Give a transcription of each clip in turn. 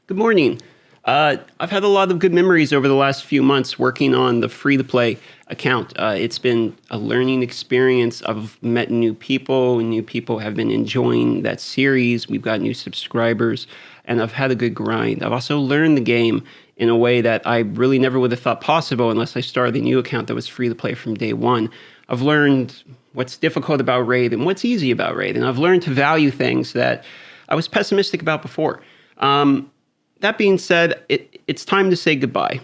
Good morning. I've had a lot of good memories over the last few months working on the free-to-play account. It's been a learning experience. I've met new people, and new people have been enjoying that series. We've got new subscribers, and I've had a good grind. I've also learned the game in a way that I really never would have thought possible unless I started a new account that was free-to-play from day one. I've learned what's difficult about Raid and what's easy about Raid, and I've learned to value things that I was pessimistic about before. That being said, it's time to say goodbye.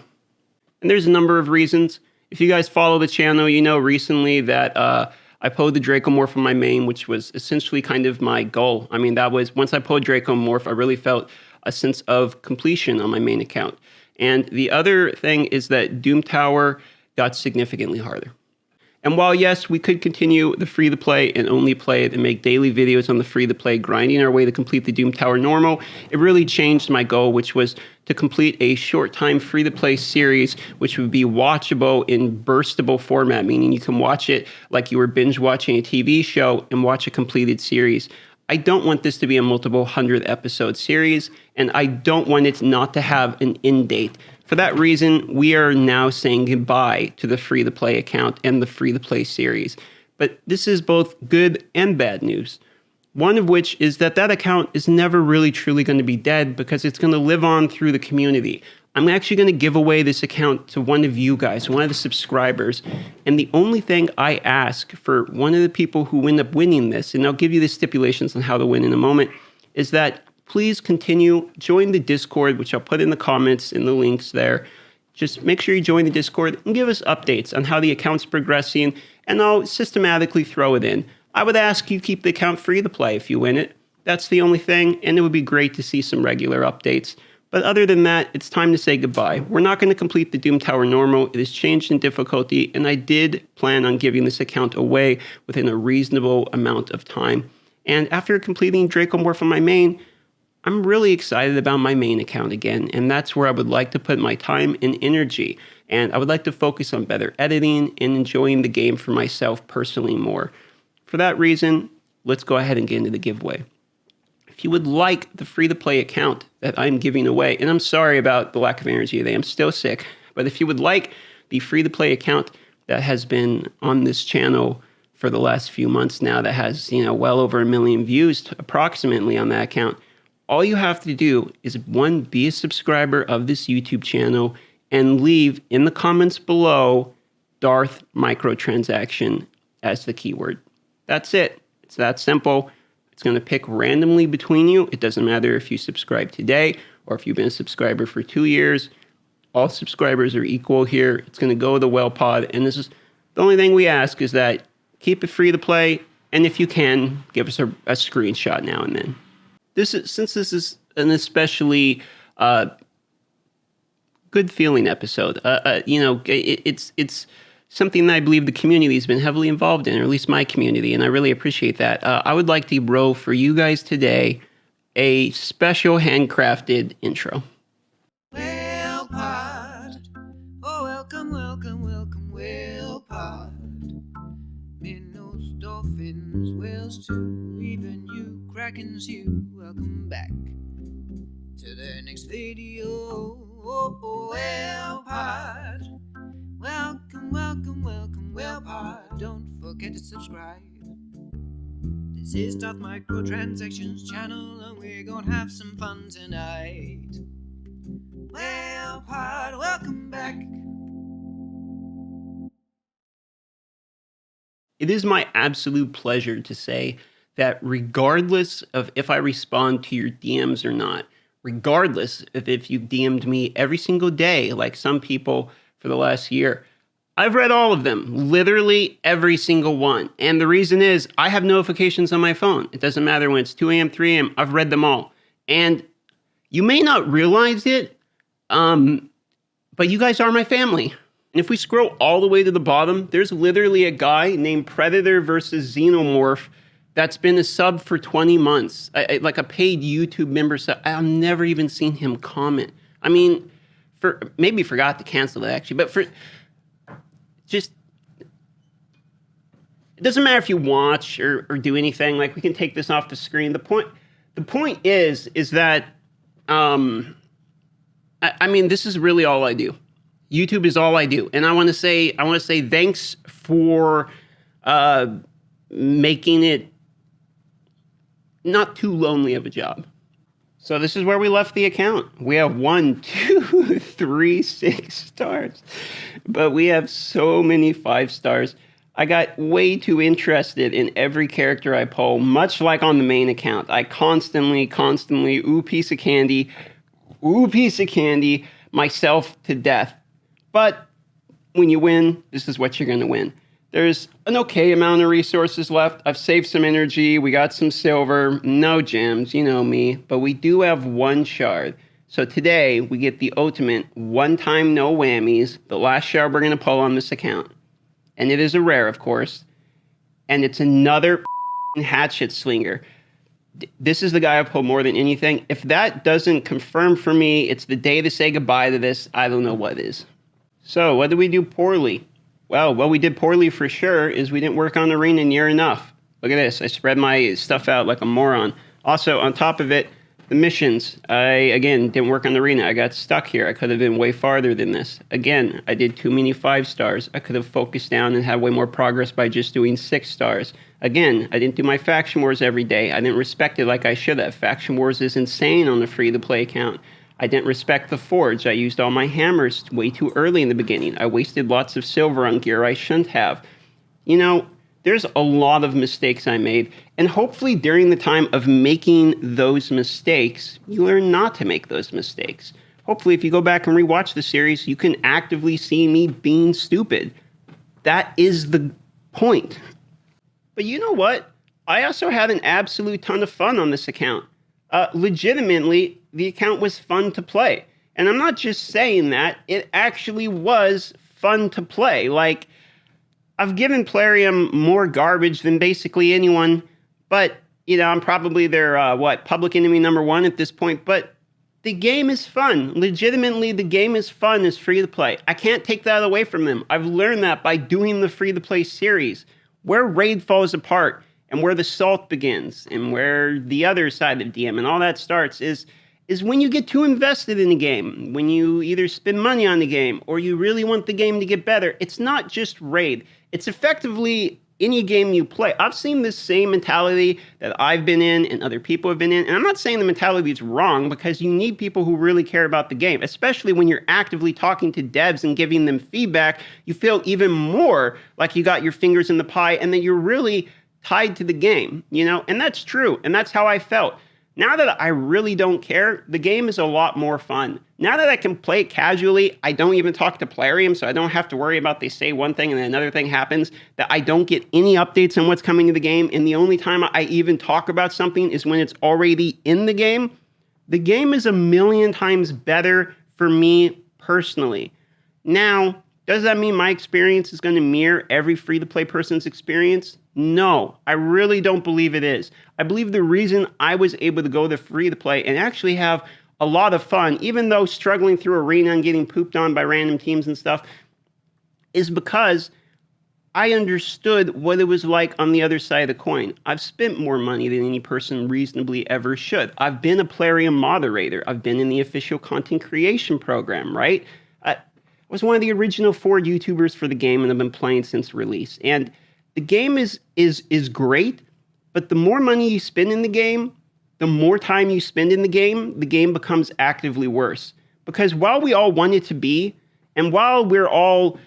And there's a number of reasons. If you guys follow the channel, you know recently that I pulled the Dracomorph on my main, which was essentially kind of my goal. I mean, that was, once I pulled Dracomorph, I really felt a sense of completion on my main account. And the other thing is that Doom Tower got significantly harder. And while, yes, we could continue the free-to-play and only play it and make daily videos on the free-to-play, grinding our way to complete the Doom Tower normal, it really changed my goal, which was to complete a short-time free-to-play series, which would be watchable in burstable format, meaning you can watch it like you were binge-watching a TV show and watch a completed series. I don't want this to be a multiple 100-episode series, and I don't want it not to have an end date. For that reason, we are now saying goodbye to the free-to-play account and the free-to-play series. But this is both good and bad news. One of which is that account is never really truly going to be dead because it's going to live on through the community. I'm actually going to give away this account to one of you guys, one of the subscribers. And the only thing I ask for one of the people who end up winning this, and I'll give you the stipulations on how to win in a moment, is that please continue, join the Discord, which I'll put in the comments in the links there. Just make sure you join the Discord and give us updates on how the account's progressing, and I'll systematically throw it in. I would ask you keep the account free to play if you win it. That's the only thing, and it would be great to see some regular updates. But other than that, it's time to say goodbye. We're not going to complete the Doom Tower normal. It has changed in difficulty, and I did plan on giving this account away within a reasonable amount of time. And after completing Dracomorph on my main, I'm really excited about my main account again, and that's where I would like to put my time and energy. And I would like to focus on better editing and enjoying the game for myself personally more. For that reason, let's go ahead and get into the giveaway. If you would like the free-to-play account that I'm giving away, and I'm sorry about the lack of energy today, I'm still sick, but if you would like the free-to-play account that has been on this channel for the last few months now, that has, well over 1 million views approximately on that account, all you have to do is, one, be a subscriber of this YouTube channel and leave in the comments below Darth Microtransaction as the keyword. That's it. It's that simple. It's going to pick randomly between you. It doesn't matter if you subscribe today or if you've been a subscriber for 2 years. All subscribers are equal here. It's going to go to the well pod. And this is the only thing we ask is that keep it free to play. And if you can, give us a screenshot now and then. Since this is an especially good feeling episode, it's something that I believe the community has been heavily involved in, or at least my community, and I really appreciate that. I would like to roll for you guys today a special handcrafted intro. Well, pod, oh welcome, welcome, welcome, well, pod. Minnows, dolphins, whales too, even you, krakens, you. Welcome back to the next video. Well, pod. Welcome, welcome, welcome, well, pod. Don't forget to subscribe. This is Darth Microtransactions channel, and we're gonna have some fun tonight. Well, pod, welcome back. It is my absolute pleasure to say that regardless of if I respond to your DMs or not, regardless of if you DM'd me every single day, like some people for the last year, I've read all of them, literally every single one. And the reason is I have notifications on my phone. It doesn't matter when it's 2 a.m., 3 a.m., I've read them all. And you may not realize it, but you guys are my family. And if we scroll all the way to the bottom, there's literally a guy named Predator versus Xenomorph that's been a sub for 20 months, like a paid YouTube member sub. I've never even seen him comment. I mean, maybe forgot to cancel it actually, but for just, it doesn't matter if you watch or do anything. Like, we can take this off the screen. The point is that I mean, this is really all I do. YouTube is all I do, and I want to say thanks for making it not too lonely of a job. So this is where we left the account. We have 1, 2, 3, 6 stars, but we have so many 5 stars. I got way too interested in every character I pull, much like on the main account. I constantly, ooh, piece of candy, myself to death. But when you win, this is what you're going to win. There's an okay amount of resources left. I've saved some energy. We got some silver. No gems, you know me. But we do have 1 shard. So today, we get the ultimate one-time no whammies, the last shard we're going to pull on this account. And it is a rare, of course. And it's another hatchet slinger. This is the guy I've pulled more than anything. If that doesn't confirm for me, it's the day to say goodbye to this. I don't know what is. So, what did we do poorly? Well, what we did poorly for sure is we didn't work on arena near enough. Look at this. I spread my stuff out like a moron. Also, on top of it, the missions. I, again, didn't work on arena. I got stuck here. I could have been way farther than this. Again, I did too many 5 stars. I could have focused down and had way more progress by just doing 6 stars. Again, I didn't do my Faction Wars every day. I didn't respect it like I should have. Faction Wars is insane on the free-to-play account. I didn't respect the Forge. I used all my hammers way too early in the beginning. I wasted lots of silver on gear I shouldn't have. You know, there's a lot of mistakes I made, and hopefully during the time of making those mistakes, you learn not to make those mistakes. Hopefully if you go back and rewatch the series, you can actively see me being stupid. That is the point. But you know what? I also had an absolute ton of fun on this account. Legitimately, the account was fun to play. And I'm not just saying that, it actually was fun to play. Like, I've given Plarium more garbage than basically anyone, but, you know, I'm probably their, public enemy number 1 at this point, but the game is fun. Legitimately, the game is fun, it's free to play. I can't take that away from them. I've learned that by doing the free to play series. Where Raid falls apart, and where the salt begins, and where the other side of DM and all that starts is when you get too invested in the game, when you either spend money on the game, or you really want the game to get better. It's not just Raid. It's effectively any game you play. I've seen this same mentality that I've been in and other people have been in, and I'm not saying the mentality is wrong, because you need people who really care about the game, especially when you're actively talking to devs and giving them feedback. You feel even more like you got your fingers in the pie, and that you're really tied to the game, you know? And that's true, and that's how I felt. Now that I really don't care, the game is a lot more fun. Now that I can play it casually, I don't even talk to Plarium, so I don't have to worry about they say one thing and then another thing happens, that I don't get any updates on what's coming to the game, and the only time I even talk about something is when it's already in the game. The game is a million times better for me personally. Now, does that mean my experience is going to mirror every free-to-play person's experience? No, I really don't believe it is. I believe the reason I was able to go to free-to-play and actually have a lot of fun, even though struggling through arena and getting pooped on by random teams and stuff, is because I understood what it was like on the other side of the coin. I've spent more money than any person reasonably ever should. I've been a Plarium moderator. I've been in the official content creation program, right? I was one of the original 4 YouTubers for the game, and I've been playing since release. And the game is great, but the more money you spend in the game, the more time you spend in the game becomes actively worse. Because while we all want it to be, and while we're all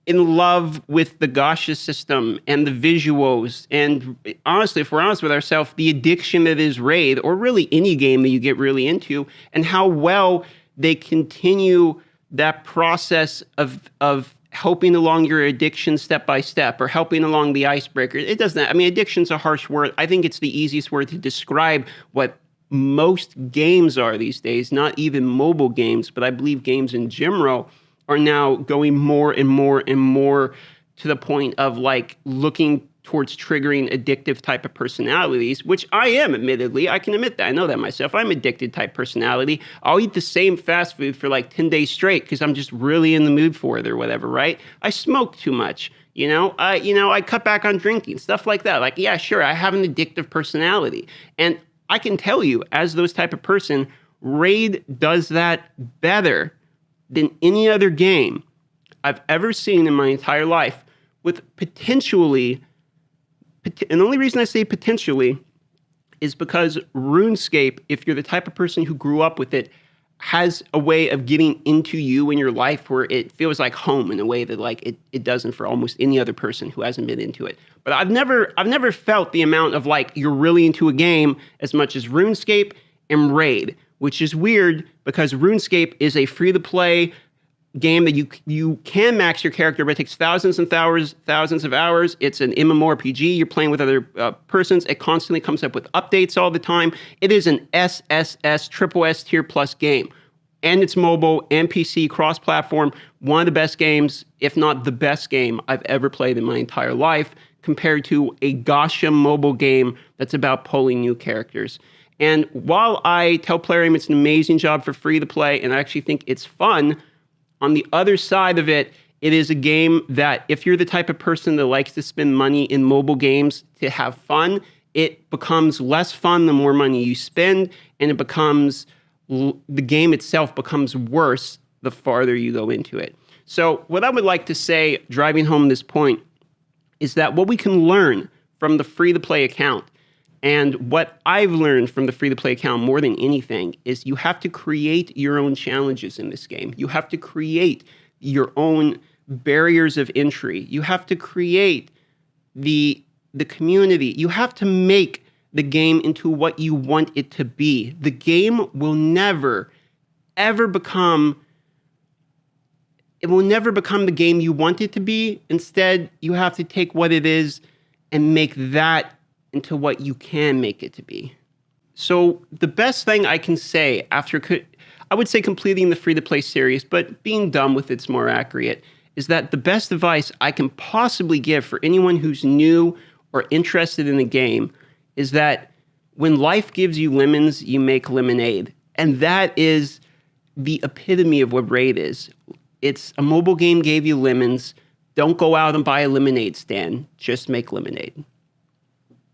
in love with the gacha system and the visuals, and honestly, if we're honest with ourselves, the addiction that is Raid, or really any game that you get really into, and how well they continue that process of helping along your addiction step by step, or helping along the icebreaker. It doesn't, I mean, addiction's a harsh word. I think it's the easiest word to describe what most games are these days, not even mobile games, but I believe games in general are now going more and more and more to the point of like looking towards triggering addictive type of personalities, which I am, admittedly. I can admit that. I know that myself. I'm addicted type personality. I'll eat the same fast food for like 10 days straight because I'm just really in the mood for it or whatever, right? I smoke too much. I cut back on drinking, stuff like that. Like, yeah, sure, I have an addictive personality. And I can tell you, as those type of person, Raid does that better than any other game I've ever seen in my entire life, with potentially, and the only reason I say potentially is because RuneScape, if you're the type of person who grew up with it, has a way of getting into you in your life where it feels like home in a way that like it doesn't for almost any other person who hasn't been into it. But I've never felt the amount of like you're really into a game as much as RuneScape and Raid, which is weird because RuneScape is a free-to-play game that you can max your character, but it takes thousands of hours. It's an MMORPG. You're playing with other persons. It constantly comes up with updates all the time. It is an triple S tier plus game. And it's mobile and PC cross-platform. One of the best games, if not the best game I've ever played in my entire life, compared to a gacha mobile game that's about pulling new characters. And while I tell Plarium it's an amazing job for free to play, and I actually think it's fun, on the other side of it, it is a game that if you're the type of person that likes to spend money in mobile games to have fun, it becomes less fun the more money you spend, and the game itself becomes worse the farther you go into it. So what I would like to say, driving home this point, is that what we can learn from the free-to-play account, and what I've learned from the free-to-play account more than anything, is you have to create your own challenges in this game. You have to create your own barriers of entry. You have to create the community. You have to make the game into what you want it to be. The game will never, ever become... It will never become the game you want it to be. Instead, you have to take what it is and make that into what you can make it to be. So the best thing I can say after, I would say completing the free-to-play series, but being done with it's more accurate, is that the best advice I can possibly give for anyone who's new or interested in the game is that when life gives you lemons, you make lemonade. And that is the epitome of what Raid is. It's a mobile game gave you lemons. Don't go out and buy a lemonade stand. Just make lemonade.